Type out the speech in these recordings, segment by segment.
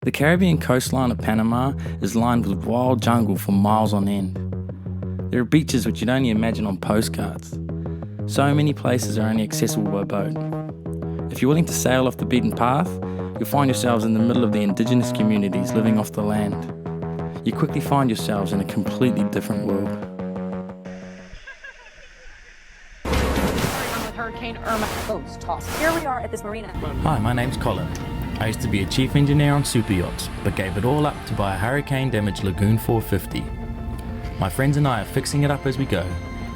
The Caribbean coastline of Panama is lined with wild jungle for miles on end. There are beaches which you'd only imagine on postcards. So many places are only accessible by boat. If you're willing to sail off the beaten path, you'll find yourselves in the middle of the indigenous communities living off the land. You quickly find yourselves in a completely different world. Hurricane Irma boats tossed. Here we are at this marina. Hi, my name's Colin. I used to be a chief engineer on super yachts, but gave it all up to buy a hurricane-damaged Lagoon 450. My friends and I are fixing it up as we go,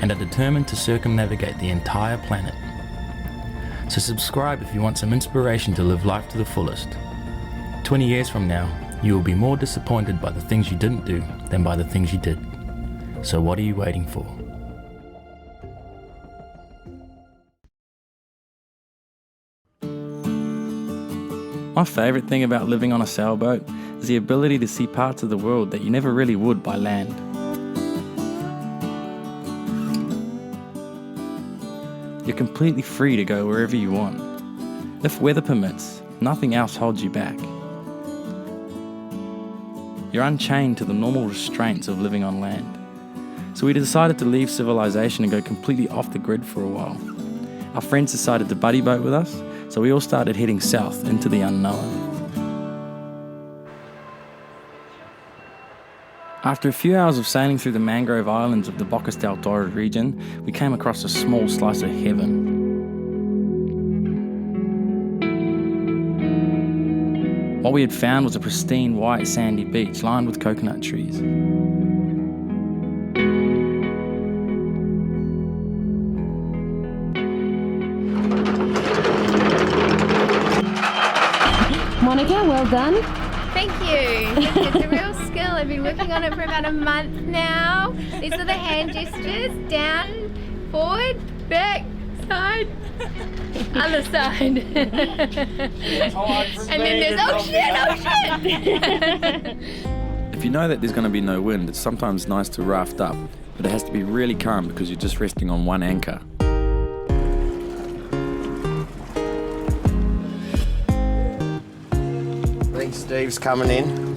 and are determined to circumnavigate the entire planet. So subscribe if you want some inspiration to live life to the fullest. 20 years from now, you will be more disappointed by the things you didn't do than by the things you did. So what are you waiting for? My favourite thing about living on a sailboat is the ability to see parts of the world that you never really would by land. You're completely free to go wherever you want. If weather permits, nothing else holds you back. You're unchained to the normal restraints of living on land. So we decided to leave civilization and go completely off the grid for a while. Our friends decided to buddy boat with us, so we all started heading south into the unknown. After a few hours of sailing through the mangrove islands of the Bocas del Toro region, we came across a small slice of heaven. What we had found was a pristine white sandy beach lined with coconut trees. Monica, well done. Thank you. It's a real skill. I've been working on it for about a month now. These are the hand gestures. Down, forward, back, side, other side. And then there's, oh shit. If you know that there's going to be no wind, it's sometimes nice to raft up, but it has to be really calm because you're just resting on one anchor. I think Steve's coming in.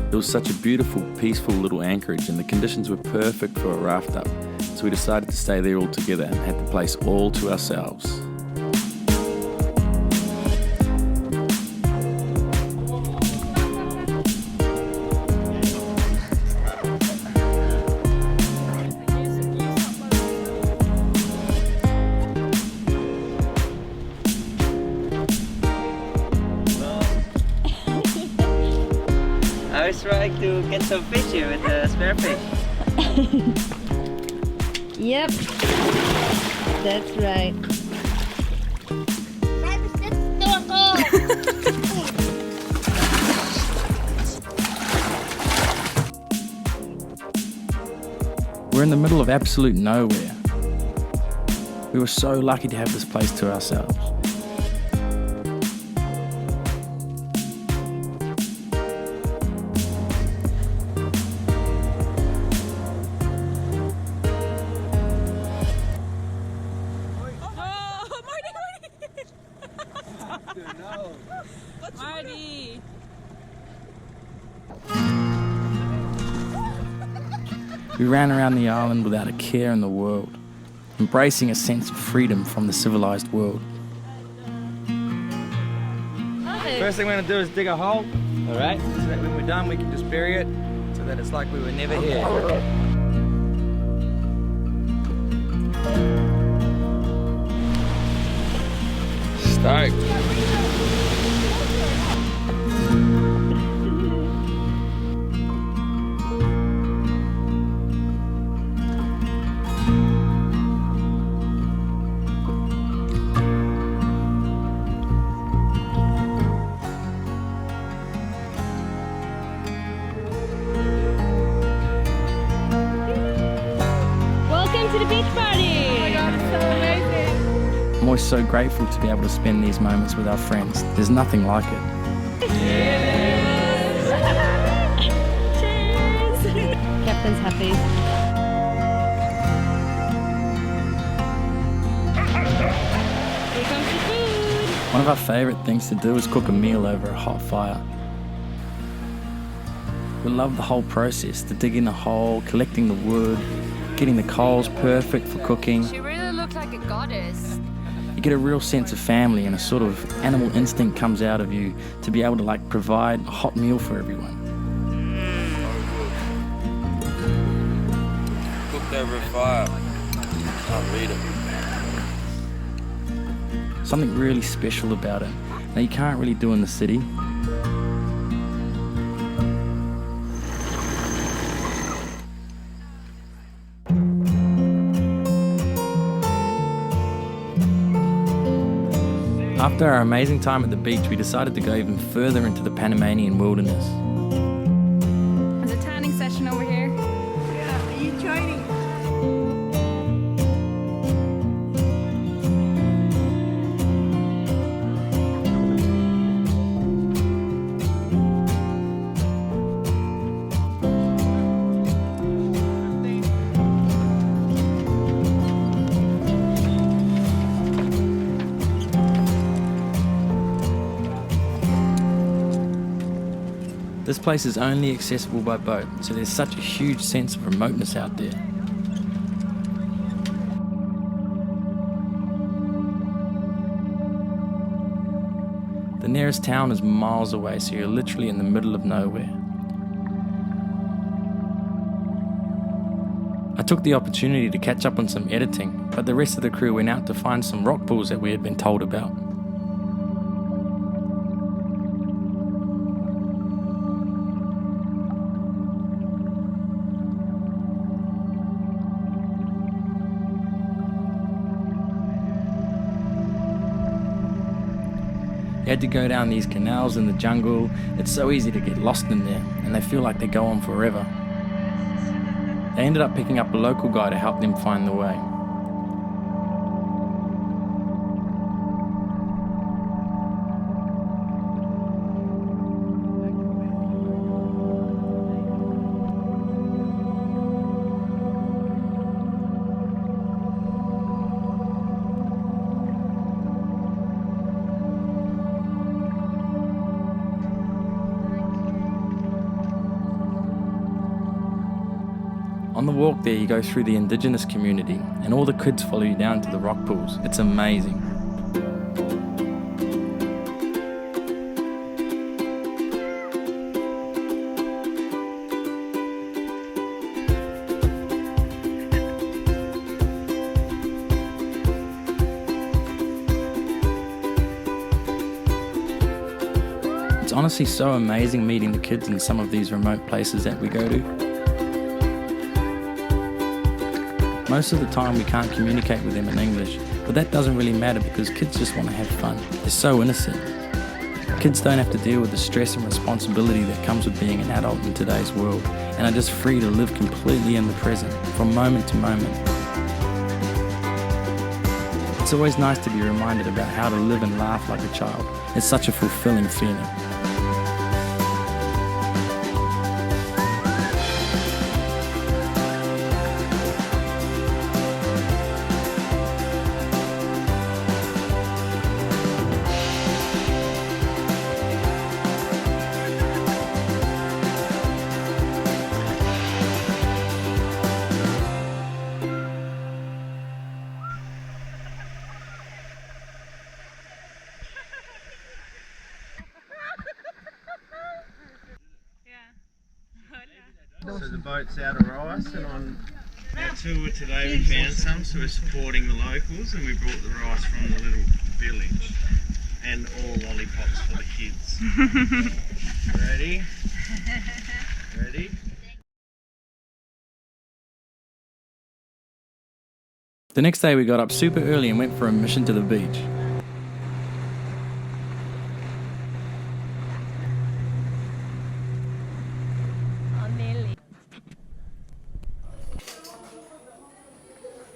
It was such a beautiful, peaceful little anchorage and the conditions were perfect for a raft up, so we decided to stay there all together and had the place all to ourselves. I was trying to get some fish here with the spare fish. Yep, that's right. We're in the middle of absolute nowhere. We were so lucky to have this place to ourselves. Marty! We ran around the island without a care in the world, embracing a sense of freedom from the civilized world. First thing we're going to do is dig a hole, alright? So that when we're done we can just bury it, so that it's like we were never here. Stoked. Welcome to the beach party! Oh my god, it's so amazing. I'm always so grateful to be able to spend these moments with our friends. There's nothing like it. Captain's happy. One of our favourite things to do is cook a meal over a hot fire. We love the whole process, the digging a hole, collecting the wood, getting the coals perfect for cooking. She really looked like a goddess. You get a real sense of family, and a sort of animal instinct comes out of you to be able to like provide a hot meal for everyone. Cooked over a fire. Can't beat it. Something really special about it. Now you can't really do in the city. After our amazing time at the beach, we decided to go even further into the Panamanian wilderness. There's a tanning session over here. Yeah, are you joining? This place is only accessible by boat, so there's such a huge sense of remoteness out there. The nearest town is miles away, so you're literally in the middle of nowhere. I took the opportunity to catch up on some editing, but the rest of the crew went out to find some rock pools that we had been told about. You had to go down these canals in the jungle. It's so easy to get lost in there, and they feel like they go on forever. They ended up picking up a local guy to help them find the way. On the walk there, you go through the indigenous community, and all the kids follow you down to the rock pools. It's amazing. It's honestly so amazing meeting the kids in some of these remote places that we go to. Most of the time we can't communicate with them in English, but that doesn't really matter because kids just want to have fun. They're so innocent. Kids don't have to deal with the stress and responsibility that comes with being an adult in today's world, and are just free to live completely in the present, from moment to moment. It's always nice to be reminded about how to live and laugh like a child. It's such a fulfilling feeling. So the boat's out of rice, and on our tour today we found some, so we're supporting the locals, and we brought the rice from the little village, and all lollipops for the kids. Ready? Ready? The next day we got up super early and went for a mission to the beach.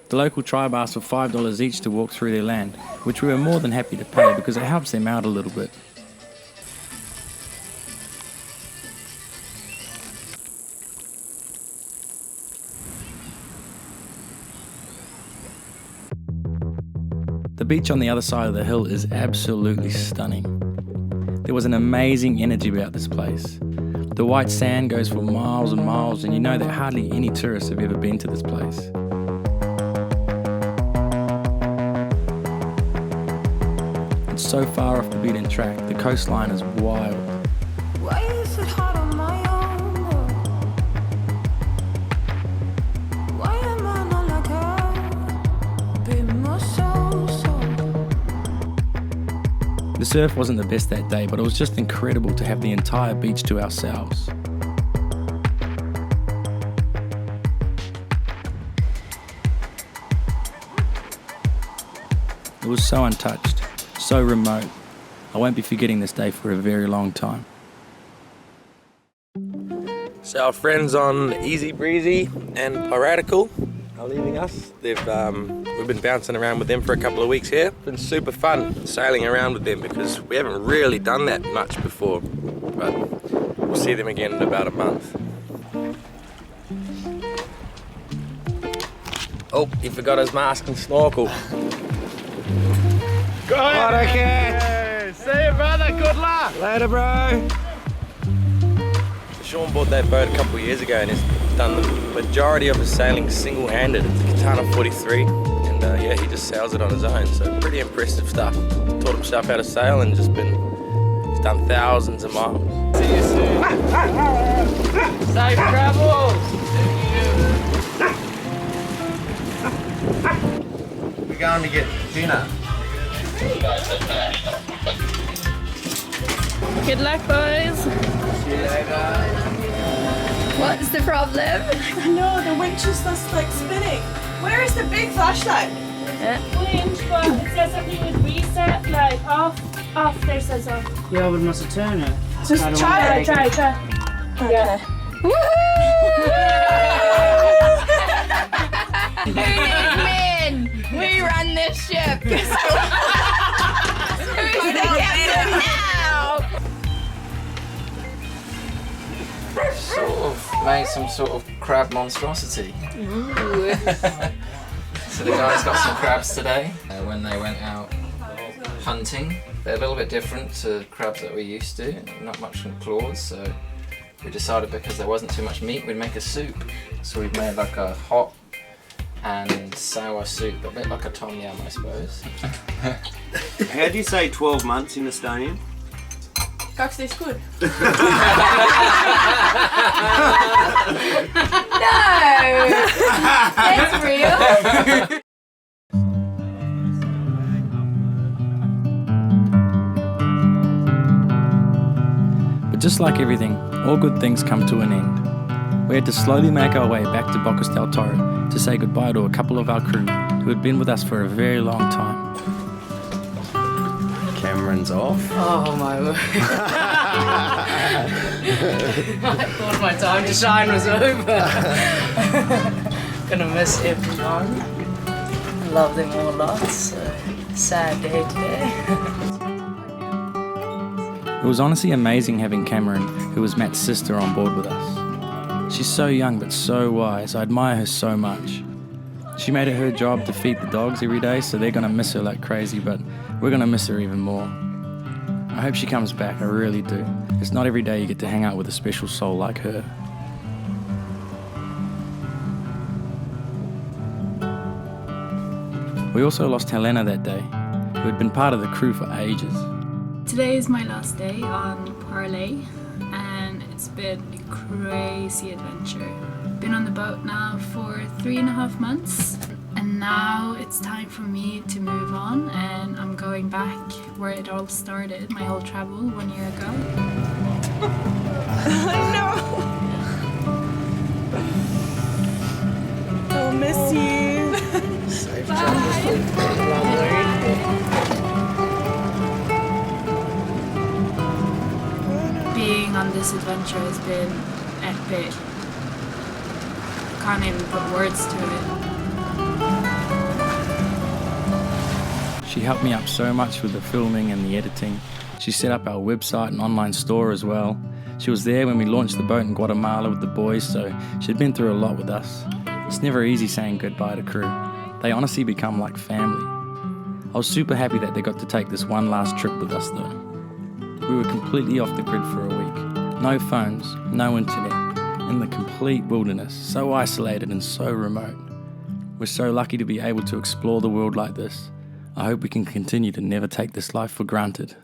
The local tribe asked for $5 each to walk through their land, which we were more than happy to pay because it helps them out a little bit. The beach on the other side of the hill is absolutely stunning. There was an amazing energy about this place. The white sand goes for miles and miles, and you know that hardly any tourists have ever been to this place. It's so far off the beaten track, the coastline is wild. Why is it hard on my own? Why am I not like her? Be more so. The surf wasn't the best that day, but it was just incredible to have the entire beach to ourselves. It was so untouched, so remote. I won't be forgetting this day for a very long time. So our friends on Easy Breezy and Piratical are leaving us. We've been bouncing around with them for a couple of weeks here. It's been super fun sailing around with them because we haven't really done that much before. But we'll see them again in about a month. Oh, he forgot his mask and snorkel. Go ahead! Okay. See you, brother. Good luck. Later, bro. Sean bought that boat a couple of years ago and has done the majority of his sailing single-handed. It's a Catamaran 43, and yeah, he just sails it on his own. So pretty impressive stuff. Taught himself how to sail and he's done thousands of miles. See you soon. Safe travels! We're going to get dinner. Good luck, boys. See you later. What's the problem? No, the winch is just like spinning. Where is the big flashlight? Winch, but it says something with reset, like off, there says off. Yeah, we must turn it. Just try it. Try. Yeah. Who needs men? We run this ship. Who's the captain now? Sort of made some sort of crab monstrosity. So the guys got some crabs today when they went out hunting. They're a little bit different to crabs that we're used to, not much from claws, so we decided because there wasn't too much meat, we'd make a soup. So we've made like a hot and sour soup, a bit like a tom yum, I suppose. How do you say 12 months in Estonian? Kaks tastes good. No! That's real? But just like everything, all good things come to an end. We had to slowly make our way back to Bocas del Toro to say goodbye to a couple of our crew who had been with us for a very long time. Cameron's off. Oh my word. I thought my time to shine was over. Gonna miss everyone. Love them all lots. Sad day today. It was honestly amazing having Cameron, who was Matt's sister, on board with us. She's so young but so wise. I admire her so much. She made it her job to feed the dogs every day, so they're gonna miss her like crazy, but we're gonna miss her even more. I hope she comes back, I really do. It's not every day you get to hang out with a special soul like her. We also lost Helena that day, who had been part of the crew for ages. Today is my last day on Parlay, and it's been a crazy adventure. Been on the boat now for 3.5 months, and now it's time for me to move on, and I'm going back where it all started, my whole travel 1 year ago. No. I'll miss you. Being on this adventure has been epic. Can't even put words to it. She helped me up so much with the filming and the editing. She set up our website and online store as well. She was there when we launched the boat in Guatemala with the boys, so she'd been through a lot with us. It's never easy saying goodbye to crew. They honestly become like family. I was super happy that they got to take this one last trip with us though. We were completely off the grid for a week. No phones, no internet, in the complete wilderness, so isolated and so remote. We're so lucky to be able to explore the world like this. I hope we can continue to never take this life for granted.